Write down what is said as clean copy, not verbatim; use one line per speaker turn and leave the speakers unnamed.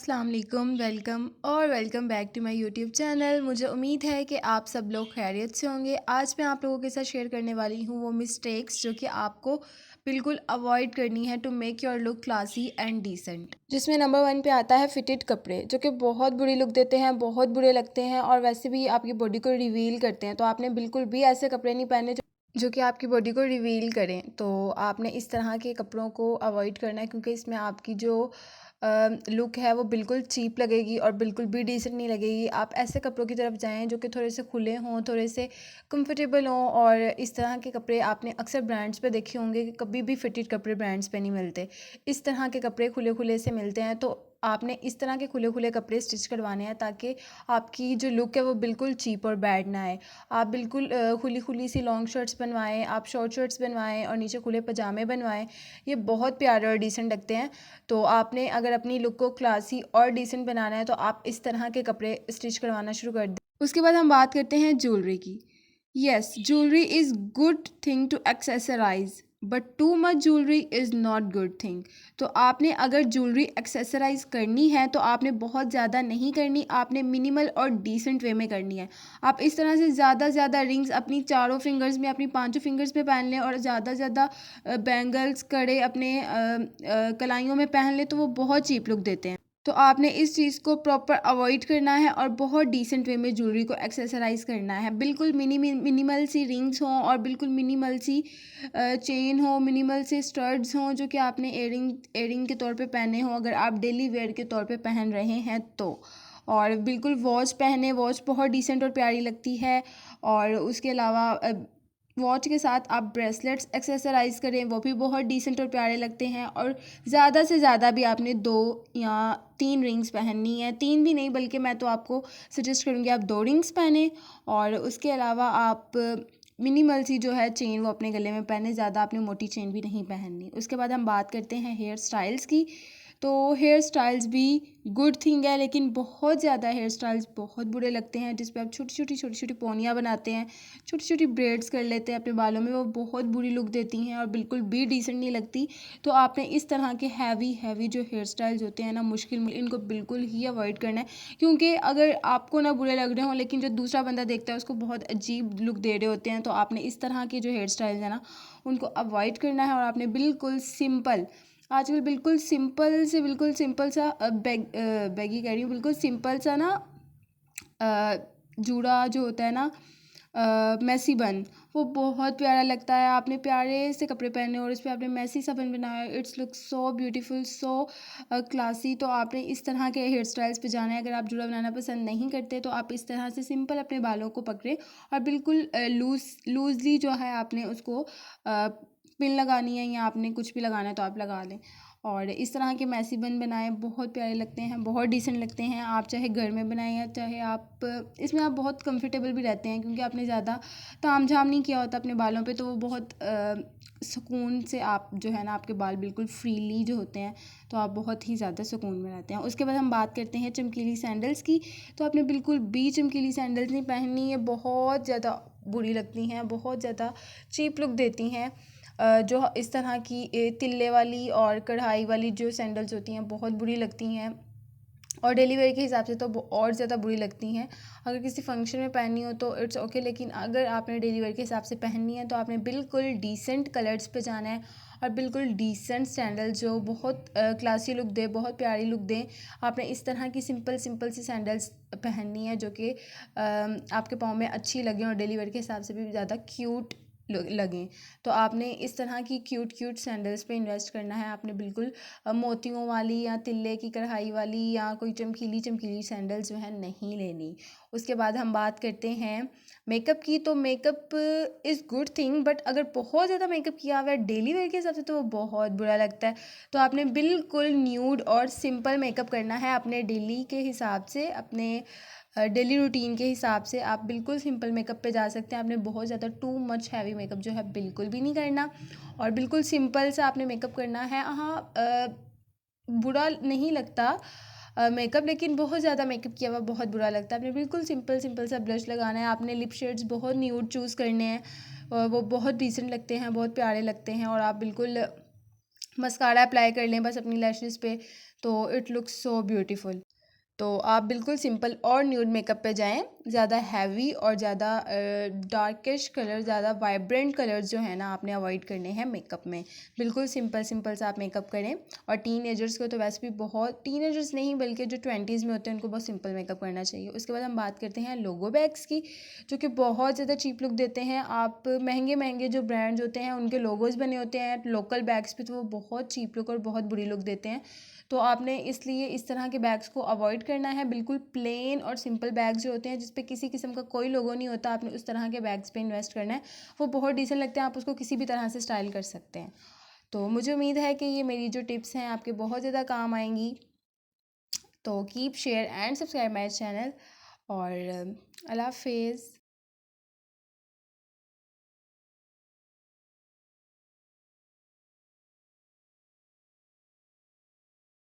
अस्सलाम वालेकुम, welcome back to my YouTube channel. मुझे उम्मीद है कि आप सब लोग खैरियत से होंगे। आज मैं आप लोगों के साथ शेयर करने वाली हूँ वो मिस्टेक्स जो कि आपको बिल्कुल अवॉइड करनी है to make your look classy and decent. जिसमें नंबर 1 पे आता है फिटेड कपड़े, जो कि बहुत बुरी लुक देते हैं, बहुत बुरे लगते हैं और वैसे भी आपकी बॉडी को रिवील करते हैं। तो आपने बिल्कुल भी ऐसे कपड़े नहीं पहने जो कि आपकी बॉडी को रिवील करें। तो आपने इस तरह के कपड़ों को अवॉइड करना है, क्योंकि इसमें आपकी जो लुक है वो बिल्कुल चीप लगेगी और बिल्कुल भी डिसेंट नहीं लगेगी। आप ऐसे कपड़ों की तरफ जाएं जो कि थोड़े से खुले हों, थोड़े से कंफर्टेबल हों। और इस तरह के कपड़े आपने अक्सर ब्रांड्स पे देखे होंगे कि कभी भी फिटेड कपड़े ब्रांड्स पे नहीं मिलते। इस तरह के कपड़े खुले खुले से मिलते हैं। तो आपने इस तरह के खुले खुले कपड़े स्टिच करवाने हैं ताकि आपकी जो लुक है वो बिल्कुल चीप और बैड ना आए। आप बिल्कुल खुली खुली सी लॉन्ग शर्ट्स बनवाएं, आप शॉर्ट शर्ट्स बनवाएं और नीचे खुले पजामे बनवाएं। ये बहुत प्यारे और डिसेंट लगते हैं। तो आपने अगर अपनी लुक को क्लासी और डिसेंट बनाना है तो आप इस तरह के कपड़े स्टिच करवाना शुरू कर दें। उसके बाद हम बात करते हैं ज्वेलरी की। Yes, jewellery is good thing to accessorise, but too much jewellery is not good thing. तो आपने अगर ज्वेलरी एक्सेसराइज करनी है तो आपने बहुत ज़्यादा नहीं करनी, आपने मिनिमल और डिसेंट वे में करनी है। आप इस तरह से ज़्यादा ज़्यादा रिंग्स अपनी चारों फिंगर्स में, अपनी पांचों फिंगर्स में पहन लें और ज़्यादा ज़्यादा बैंगल्स कड़े अपने कलाइयों में पहन लें तो वो बहुत चीप लुक देते हैं। तो आपने इस चीज़ को प्रॉपर अवॉइड करना है और बहुत डिसेंट वे में ज्वेलरी को एक्सेसराइज करना है। बिल्कुल मिनिमल सी रिंग्स हों और बिल्कुल मिनिमल सी चेन हो, मिनिमल से स्टड्स हों जो कि आपने एयरिंग के तौर पे पहने हों अगर आप डेली वेयर के तौर पे पहन रहे हैं तो। और बिल्कुल वॉच पहने, वॉच बहुत डिसेंट और प्यारी लगती है। और उसके अलावा वॉच के साथ आप ब्रेसलेट्स एक्सेसराइज करें, वो भी बहुत डिसेंट और प्यारे लगते हैं। और ज़्यादा से ज़्यादा भी आपने 2 या 3 रिंग्स पहननी है, 3 भी नहीं बल्कि मैं तो आपको सजेस्ट करूँगी आप 2 रिंग्स पहने। और उसके अलावा आप मिनिमल सी जो है चेन वो अपने गले में पहने, ज़्यादा आपने मोटी चेन भी नहीं पहननी। उसके बाद हम बात करते हैं हेयर स्टाइल्स की। तो हेयर स्टाइल्स भी गुड थिंग है, लेकिन बहुत ज़्यादा हेयर स्टाइल्स बहुत बुरे लगते हैं जिस पे आप छोटी छोटी पोनियाँ बनाते हैं, छोटी छोटी ब्रेड्स कर लेते हैं अपने बालों में, वो बहुत बुरी लुक देती हैं और बिल्कुल भी डिसेंट नहीं लगती। तो आपने इस तरह के हैवी जो हेयर स्टाइल्स होते हैं ना, मुश्किल इनको बिल्कुल ही अवॉइड करना है। क्योंकि अगर आपको ना बुरे लग रहे हों लेकिन जो दूसरा बंदा देखता है उसको बहुत अजीब लुक दे रहे होते हैं, तो आपने इस तरह के जो हेयर स्टाइल्स हैं ना उनको अवॉइड करना है। और आपने बिल्कुल सिंपल, आजकल बिल्कुल सिंपल सा बैगी कह रही हूँ, बिल्कुल सिंपल सा ना जूड़ा जो होता है ना, मैसी बन, वो बहुत प्यारा लगता है। आपने प्यारे से कपड़े पहने और इस पर आपने मैसी सा बन बनाया, it's look so beautiful, so classy. तो आपने इस तरह के हेयर स्टाइल्स पे जाना है। अगर आप जूड़ा बनाना पसंद नहीं करते तो आप इस तरह से सिंपल अपने बालों को पकड़ें और बिल्कुल लूजली जो है आपने उसको पिन लगानी है या आपने कुछ भी लगाना है तो आप लगा लें। और इस तरह के मैसी बन बनाए, बहुत प्यारे लगते हैं, बहुत डिसेंट लगते हैं। आप चाहे घर में बनाएं या चाहे आप इसमें आप बहुत कंफर्टेबल भी रहते हैं, क्योंकि आपने ज़्यादा ताम झाम नहीं किया होता अपने बालों पे, तो वो बहुत सुकून से आप जो है ना, आपके बाल बिल्कुल फ्रीली जो होते हैं, तो आप बहुत ही ज़्यादा सुकून में रहते हैं। उसके बाद हम बात करते हैं चमकीली सैंडल्स की। तो आपने बिल्कुल भी चमकीली सैंडल्स नहीं पहननी है, बहुत ज़्यादा बुरी लगती हैं, बहुत ज़्यादा चीप लुक देती हैं। जो इस तरह की तिल्ले वाली और कढ़ाई वाली जो सैंडल्स होती हैं बहुत बुरी लगती हैं और डेली वेयर के हिसाब से तो और ज़्यादा बुरी लगती हैं। अगर किसी फंक्शन में पहननी हो तो इट्स ओके, लेकिन अगर आपने डेली वेयर के हिसाब से पहननी है तो आपने बिल्कुल डिसेंट कलर्स पे जाना है और बिल्कुल डिसेंट सैंडल जो बहुत क्लासी लुक दे, बहुत प्यारी लुक दें। आपने इस तरह की सिंपल सी सैंडल्स पहननी है जो कि आपके पाँव में अच्छी लगें और डेली वेयर के हिसाब से भी ज़्यादा क्यूट लगें। तो आपने इस तरह की क्यूट सैंडल्स पे इन्वेस्ट करना है। आपने बिल्कुल मोतियों वाली या तिल्ले की कढ़ाई वाली या कोई चमकीली सैंडल्स जो है नहीं लेनी। उसके बाद हम बात करते हैं मेकअप की। तो makeup is good thing, but अगर बहुत ज़्यादा मेकअप किया हुआ है डेली वेयर के हिसाब से तो वो बहुत बुरा लगता है। तो आपने बिल्कुल न्यूड और सिंपल मेकअप करना है अपने डेली के हिसाब से, अपने डेली रूटीन के हिसाब से आप बिल्कुल सिंपल मेकअप पे जा सकते हैं। आपने बहुत ज़्यादा टू मच हैवी मेकअप जो है बिल्कुल भी नहीं करना और बिल्कुल सिंपल सा आपने मेकअप करना है। हाँ, बुरा नहीं लगता मेकअप, लेकिन बहुत ज़्यादा मेकअप किया हुआ बहुत बुरा लगता है। आपने बिल्कुल सिंपल सा ब्लश लगाना है। आपने लिप शेड्स बहुत न्यूड चूज़ करने हैं, वो बहुत डिसेंट लगते हैं, बहुत प्यारे लगते हैं। और आप बिल्कुल मस्कारा अप्लाई कर लें बस अपनी लैशेस पे, तो इट लुक्स सो ब्यूटीफुल। तो आप बिल्कुल सिंपल और न्यूड मेकअप पे जाएँ। ज़्यादा हैवी और ज़्यादा डार्किश कलर, ज़्यादा वाइब्रेंट कलर्स जो है ना आपने अवॉइड करने हैं मेकअप में। बिल्कुल सिंपल सिंपल सा आप मेकअप करें। और टीनेजर्स को तो वैसे भी बहुत, टीनेजर्स नहीं बल्कि जो 20s में होते हैं उनको बहुत सिंपल मेकअप करना चाहिए। उसके बाद हम बात करते हैं लोगो बैग्स की, जो कि बहुत ज़्यादा चीप लुक देते हैं। आप महंगे महंगे जो ब्रांड्स होते हैं उनके लोगोज बने होते हैं लोकल बैग्स पे, तो वो बहुत चीप लुक और बहुत बुरी लुक देते हैं। तो आपने इसलिए इस तरह के बैग्स को अवॉइड करना है। बिल्कुल प्लेन और सिंपल बैग्स जो होते हैं जिस पे किसी किस्म का कोई लोगो नहीं होता, आपने उस तरह के बैग्स पे इन्वेस्ट करना है। वो बहुत डिसेंट लगते हैं, आप उसको किसी भी तरह से स्टाइल कर सकते हैं। तो मुझे उम्मीद है कि ये मेरी जो टिप्स हैं आपके बहुत ज़्यादा काम आएंगी। तो keep share and subscribe my channel. और अल्लाह हाफिज़।